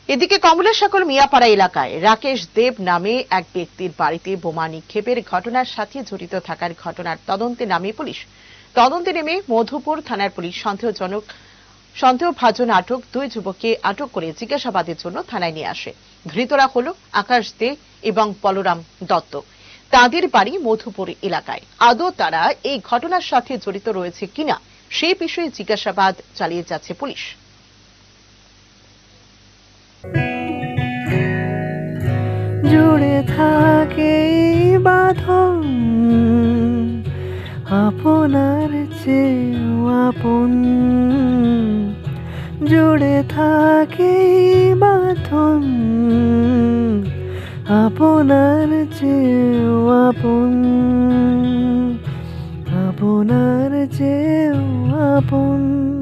এদিকে কমলাসাগর মিয়াপাড়া এলাকায় রাকেশ দেব নামে এক ব্যক্তির বাড়িতে বোমা নিক্ষেপের ঘটনার সাথে জড়িত থাকার ঘটনার তদন্তে নামে পুলিশ। তদন্তে নেমে মধুপুর থানার পুলিশ সন্দেহভাজন আটক দুই যুবককে আটক করে জিজ্ঞাসাবাদের জন্য থানায় নিয়ে আসে। ধৃতরা হল আকাশ দে এবং বলরাম দত্ত। তাদের বাড়ি মধুপুর এলাকায়। আদৌ তারা এই ঘটনার সাথে জড়িত রয়েছে কিনা সেই বিষয়ে জিজ্ঞাসাবাদ চালিয়ে যাচ্ছে পুলিশ। জুড়ে থাকে বাঁধন আপনার চেয়েও আপন, জুড়ে থাকে বাঁধন আপনার চেয়েও আপন, আপনার চেয়েও আপন।